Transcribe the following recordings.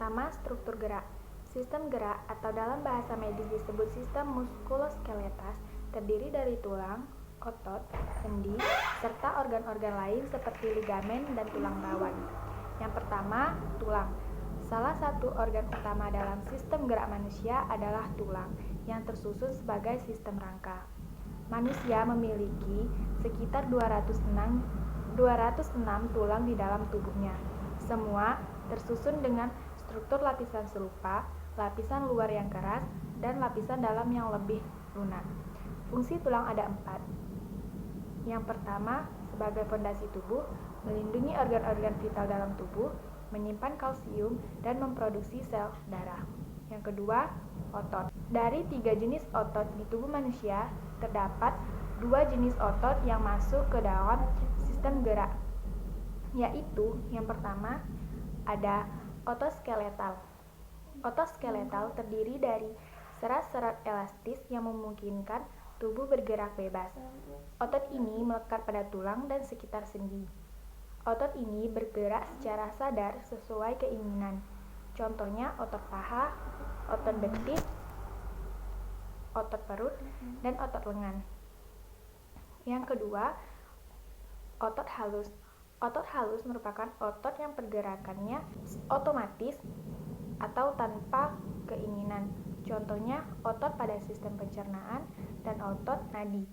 pertama, struktur gerak. Sistem gerak atau dalam bahasa medis disebut sistem muskuloskeletal terdiri dari tulang, otot, sendi, serta organ-organ lain seperti ligamen dan tulang rawan. Yang pertama, tulang. Salah satu organ utama dalam sistem gerak manusia adalah tulang yang tersusun sebagai sistem rangka. Manusia memiliki sekitar 206 tulang di dalam tubuhnya. Semua tersusun dengan struktur lapisan serupa, lapisan luar yang keras, dan lapisan dalam yang lebih lunak. Fungsi tulang ada 4. Yang pertama, sebagai fondasi tubuh, melindungi organ-organ vital dalam tubuh, menyimpan kalsium, dan memproduksi sel darah. Yang kedua, otot. Dari 3 jenis otot di tubuh manusia, terdapat 2 jenis otot yang masuk ke dalam sistem gerak, yaitu yang pertama ada otot skeletal. Otot skeletal terdiri dari serat-serat elastis yang memungkinkan tubuh bergerak bebas. Otot ini melekat pada tulang dan sekitar sendi. Otot ini bergerak secara sadar sesuai keinginan. Contohnya otot paha, otot betis, otot perut, dan otot lengan. Yang kedua, otot halus. Otot halus merupakan otot yang pergerakannya otomatis atau tanpa keinginan. Contohnya otot pada sistem pencernaan dan otot nadi.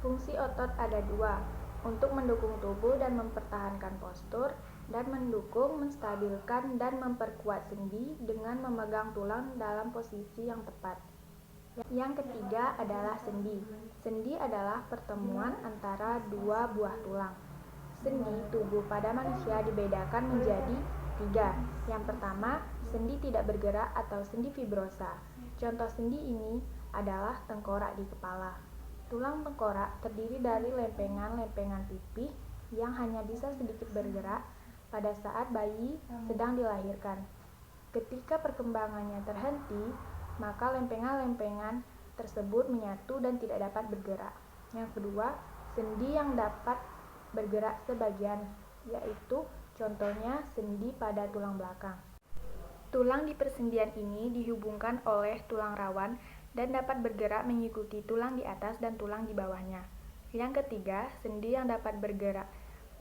Fungsi otot ada 2, untuk mendukung tubuh dan mempertahankan postur, dan mendukung, menstabilkan, dan memperkuat sendi dengan memegang tulang dalam posisi yang tepat. Yang ketiga adalah sendi. Sendi adalah pertemuan antara 2 buah tulang. Sendi tubuh pada manusia dibedakan menjadi 3. Yang pertama, sendi tidak bergerak atau sendi fibrosa. Contoh sendi ini adalah tengkorak di kepala. Tulang tengkorak terdiri dari lempengan-lempengan pipih yang hanya bisa sedikit bergerak pada saat bayi sedang dilahirkan. Ketika perkembangannya terhenti, maka lempengan-lempengan tersebut menyatu dan tidak dapat bergerak. Yang kedua, sendi yang dapat bergerak sebagian, yaitu contohnya sendi pada tulang belakang. Tulang di persendian ini dihubungkan oleh tulang rawan dan dapat bergerak mengikuti tulang di atas dan tulang di bawahnya. Yang ketiga, sendi yang dapat bergerak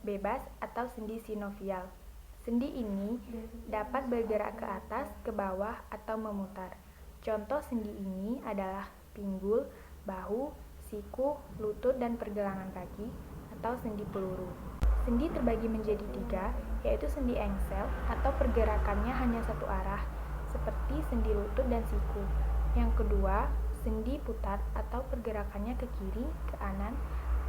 bebas atau sendi sinovial. Sendi ini dapat bergerak ke atas, ke bawah, atau memutar. Contoh sendi ini adalah pinggul, bahu, siku, lutut, dan pergelangan kaki atau sendi peluru. Sendi terbagi menjadi 3, yaitu sendi engsel atau pergerakannya hanya satu arah, seperti sendi lutut dan siku. Yang kedua, sendi putar atau pergerakannya ke kiri, ke kanan,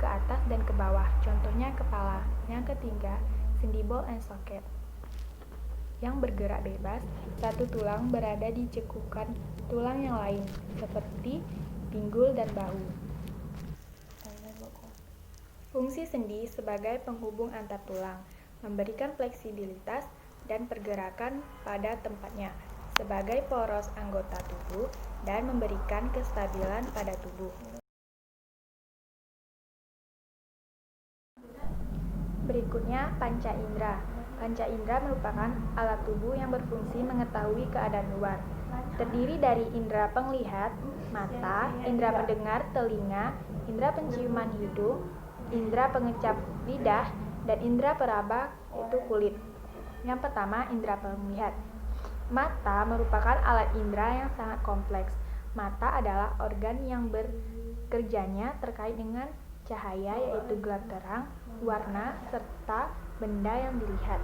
ke atas, dan ke bawah. Contohnya kepala. Yang ketiga, sendi ball and socket yang bergerak bebas. Satu tulang berada di cekukan tulang yang lain, seperti pinggul dan bahu. Fungsi sendi sebagai penghubung antar tulang, memberikan fleksibilitas dan pergerakan pada tempatnya sebagai poros anggota tubuh dan memberikan kestabilan pada tubuh. Berikutnya, panca indera. Panca indera merupakan alat tubuh yang berfungsi mengetahui keadaan luar. Terdiri dari indera penglihat, mata, indera pendengar, telinga, indera penciuman hidung, indera pengecap lidah, dan indera peraba yaitu kulit. Yang pertama, indera penglihat. Mata merupakan alat indera yang sangat kompleks. Mata adalah organ yang bekerjanya terkait dengan cahaya, yaitu gelap terang, warna, serta benda yang dilihat.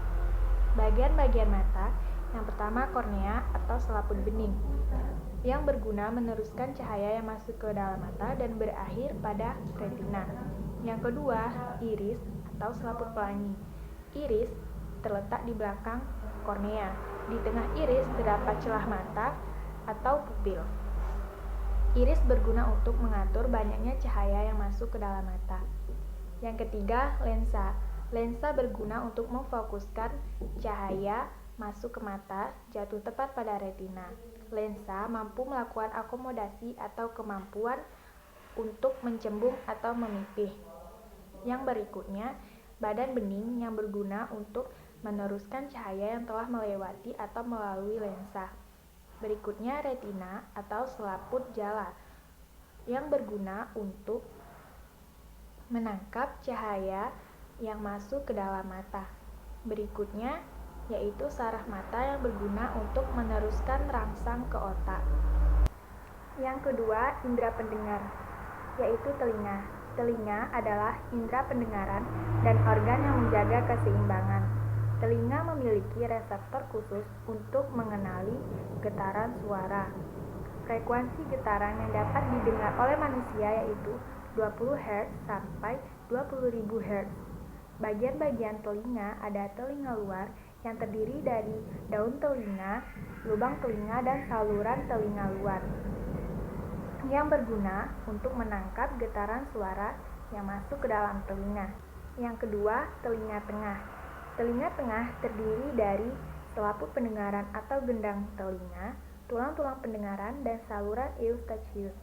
Bagian-bagian mata, yang pertama kornea atau selaput bening, yang berguna meneruskan cahaya yang masuk ke dalam mata dan berakhir pada retina. Yang kedua, iris atau selaput pelangi. Iris terletak di belakang kornea. Di tengah iris terdapat celah mata atau pupil. Iris berguna untuk mengatur banyaknya cahaya yang masuk ke dalam mata. Yang ketiga, lensa. Lensa berguna untuk memfokuskan cahaya masuk ke mata jatuh tepat pada retina. Lensa mampu melakukan akomodasi atau kemampuan untuk mencembung atau memipih. Yang berikutnya, badan bening yang berguna untuk meneruskan cahaya yang telah melewati atau melalui lensa. Berikutnya retina atau selaput jala yang berguna untuk menangkap cahaya yang masuk ke dalam mata. Berikutnya yaitu saraf mata yang berguna untuk meneruskan rangsang ke otak. Yang kedua, indera pendengar, yaitu telinga. Telinga adalah indera pendengaran dan organ yang menjaga keseimbangan. Telinga memiliki reseptor khusus untuk mengenali getaran suara. Frekuensi getaran yang dapat didengar oleh manusia yaitu 20 Hz sampai 20.000 Hz. Bagian-bagian telinga ada telinga luar yang terdiri dari daun telinga, lubang telinga, dan saluran telinga luar yang berguna untuk menangkap getaran suara yang masuk ke dalam telinga. Yang kedua, telinga tengah. Telinga tengah terdiri dari selaput pendengaran atau gendang telinga, tulang-tulang pendengaran, dan saluran eustachius.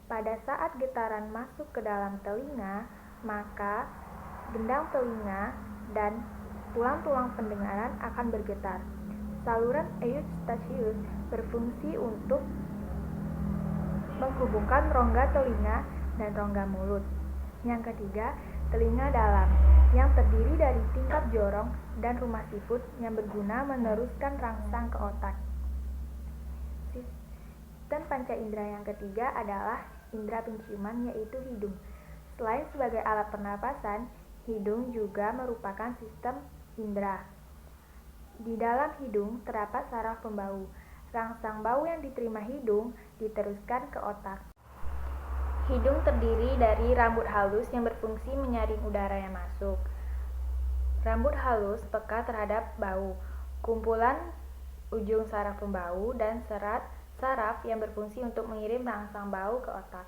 Pada saat getaran masuk ke dalam telinga, maka gendang telinga dan tulang-tulang pendengaran akan bergetar. Saluran eustachius berfungsi untuk menghubungkan rongga telinga dan rongga mulut. Yang ketiga, telinga dalam, yang terdiri dari tingkap jorong dan rumah siput yang berguna meneruskan rangsang ke otak. Sistem panca indera yang ketiga adalah indera penciuman, yaitu hidung. Selain sebagai alat pernapasan, hidung juga merupakan sistem indera. Di dalam hidung terdapat saraf pembau. Rangsang bau yang diterima hidung diteruskan ke otak. Hidung terdiri dari rambut halus yang berfungsi menyaring udara yang masuk. Rambut halus peka terhadap bau. Kumpulan ujung saraf pembau dan serat saraf yang berfungsi untuk mengirim rangsang bau ke otak.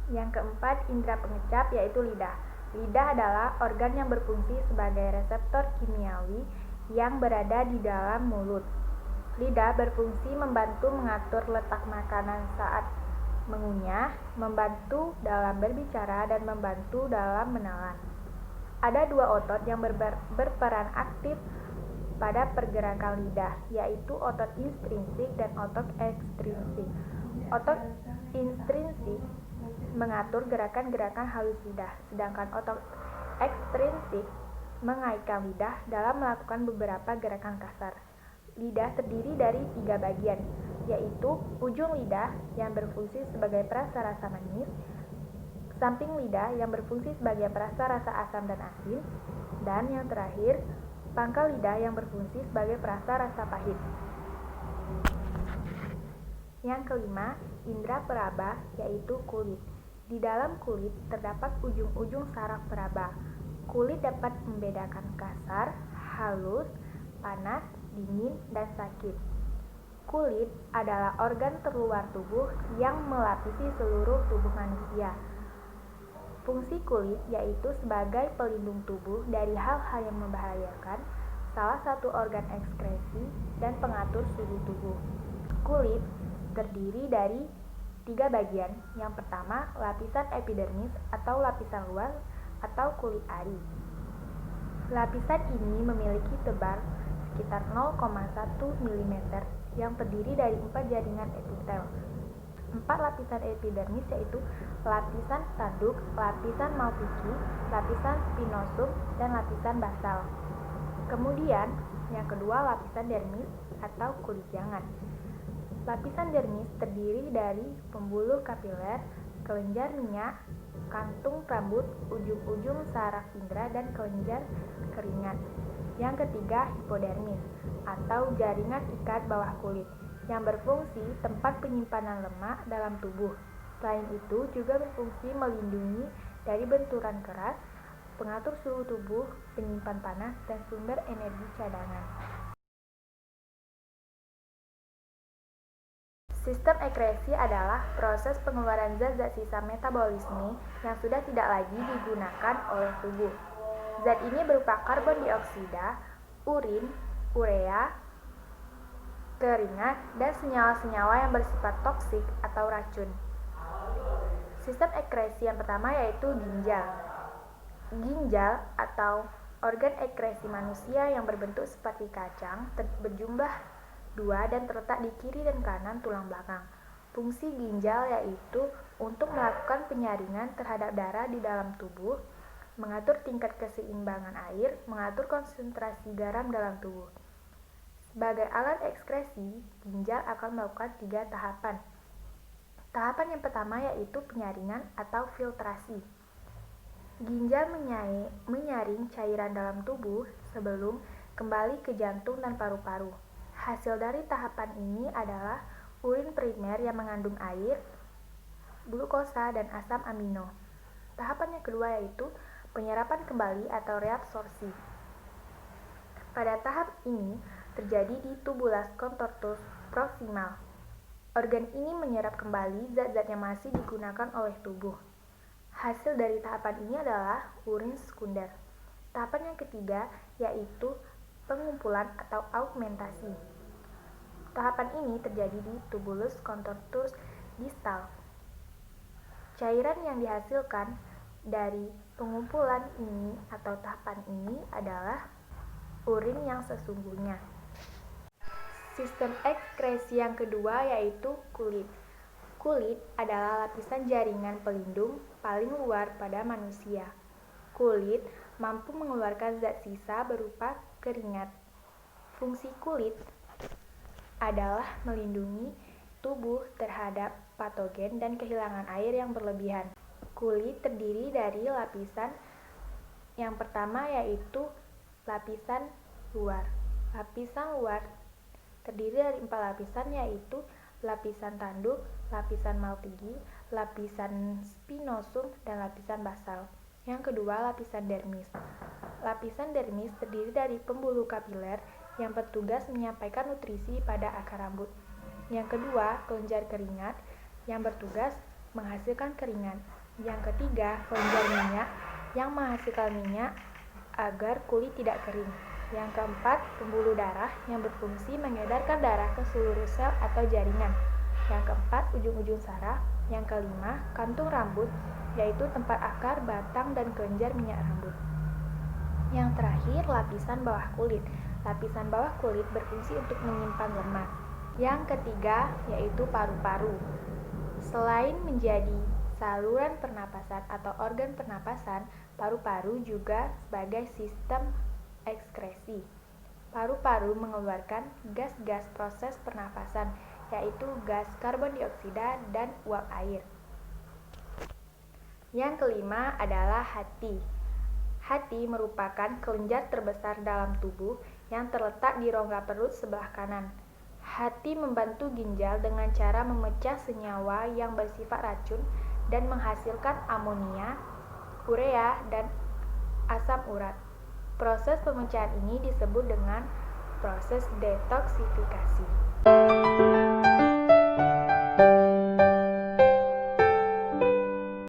Yang keempat, indera pengecap, yaitu lidah. Lidah adalah organ yang berfungsi sebagai reseptor kimiawi yang berada di dalam mulut. Lidah berfungsi membantu mengatur letak makanan saat mengunyah, membantu dalam berbicara, dan membantu dalam menelan. Ada dua otot yang berperan aktif pada pergerakan lidah, yaitu otot intrinsik dan otot ekstrinsik. Otot intrinsik mengatur gerakan-gerakan halus lidah, sedangkan otot ekstrinsik mengaitkan lidah dalam melakukan beberapa gerakan kasar. Lidah terdiri dari 3 bagian, yaitu ujung lidah yang berfungsi sebagai perasa rasa manis, samping lidah yang berfungsi sebagai perasa rasa asam dan asin, dan yang terakhir, pangkal lidah yang berfungsi sebagai perasa rasa pahit. Yang kelima, indera peraba, yaitu kulit. Di dalam kulit terdapat ujung-ujung saraf peraba. Kulit dapat membedakan kasar, halus, panas, dingin, dan sakit. Kulit adalah organ terluar tubuh yang melapisi seluruh tubuh manusia. Fungsi kulit yaitu sebagai pelindung tubuh dari hal-hal yang membahayakan, salah satu organ ekskresi, dan pengatur suhu tubuh. Kulit terdiri dari 3 bagian. Yang pertama, lapisan epidermis atau lapisan luar atau kulit ari. Lapisan ini memiliki tebal sekitar 0,1 mm yang terdiri dari 4 jaringan epitel. 4 lapisan epidermis yaitu lapisan tanduk, lapisan Malpighi, lapisan spinosum, dan lapisan basal. Kemudian, yang kedua, lapisan dermis atau kulit jangan. Lapisan dermis terdiri dari pembuluh kapiler, kelenjar minyak, kantung rambut, ujung-ujung saraf indera, dan kelenjar keringat. Yang ketiga, hipodermis atau jaringan ikat bawah kulit yang berfungsi tempat penyimpanan lemak dalam tubuh. Selain itu, juga berfungsi melindungi dari benturan keras, pengatur suhu tubuh, penyimpan panas, dan sumber energi cadangan. Sistem ekresi adalah proses pengeluaran zat-zat sisa metabolisme yang sudah tidak lagi digunakan oleh tubuh. Zat ini berupa karbon dioksida, urin, urea, keringat, dan senyawa-senyawa yang bersifat toksik atau racun. Sistem ekresi yang pertama yaitu ginjal. Ginjal atau Organ ekskresi manusia yang berbentuk seperti kacang berjumlah 2 dan terletak di kiri dan kanan tulang belakang. Fungsi ginjal yaitu untuk melakukan penyaringan terhadap darah di dalam tubuh, mengatur tingkat keseimbangan air, mengatur konsentrasi garam dalam tubuh. Sebagai alat ekskresi, ginjal akan melakukan 3 tahapan. Tahapan yang pertama yaitu penyaringan atau filtrasi. Ginjal menyaring cairan dalam tubuh sebelum kembali ke jantung dan paru-paru. Hasil dari tahapan ini adalah urin primer yang mengandung air, glukosa, dan asam amino. Tahapan yang kedua yaitu penyerapan kembali atau reabsorpsi. Pada tahap ini terjadi di tubulus contortus proximal. Organ ini menyerap kembali zat-zat yang masih digunakan oleh tubuh. Hasil dari tahapan ini adalah urin sekunder. Tahapan yang ketiga yaitu pengumpulan atau augmentasi. Tahapan ini terjadi di tubulus contortus distal. Cairan yang dihasilkan dari pengumpulan ini atau tahapan ini adalah urin yang sesungguhnya. Sistem ekskresi yang kedua yaitu kulit. Kulit adalah lapisan jaringan pelindung paling luar pada manusia. Kulit mampu mengeluarkan zat sisa berupa keringat. Fungsi kulit adalah melindungi tubuh terhadap patogen dan kehilangan air yang berlebihan. Kulit terdiri dari lapisan yang pertama yaitu lapisan luar. Lapisan luar terdiri dari 4 lapisan yaitu lapisan tanduk, lapisan malpighi, lapisan spinosum, dan lapisan basal. Yang kedua, lapisan dermis. Lapisan dermis terdiri dari pembuluh kapiler yang bertugas menyampaikan nutrisi pada akar rambut. Yang kedua, kelenjar keringat yang bertugas menghasilkan keringat. Yang ketiga, kelenjar minyak yang menghasilkan minyak agar kulit tidak kering. Yang keempat, pembuluh darah yang berfungsi mengedarkan darah ke seluruh sel atau jaringan. Yang keempat, ujung-ujung saraf. Yang kelima, kantung rambut, yaitu tempat akar, batang, dan kelenjar minyak rambut. Yang terakhir, lapisan bawah kulit. Lapisan bawah kulit berfungsi untuk menyimpan lemak. Yang ketiga, yaitu paru-paru. Selain menjadi saluran pernapasan atau organ pernapasan, paru-paru juga sebagai sistem ekskresi. Paru-paru mengeluarkan gas-gas proses pernapasan, yaitu gas karbon dioksida dan uap air. Yang kelima adalah hati. Hati merupakan kelenjar terbesar dalam tubuh yang terletak di rongga perut sebelah kanan. Hati membantu ginjal dengan cara memecah senyawa yang bersifat racun dan menghasilkan amonia, urea, dan asam urat. Proses pemecahan ini disebut dengan proses detoksifikasi.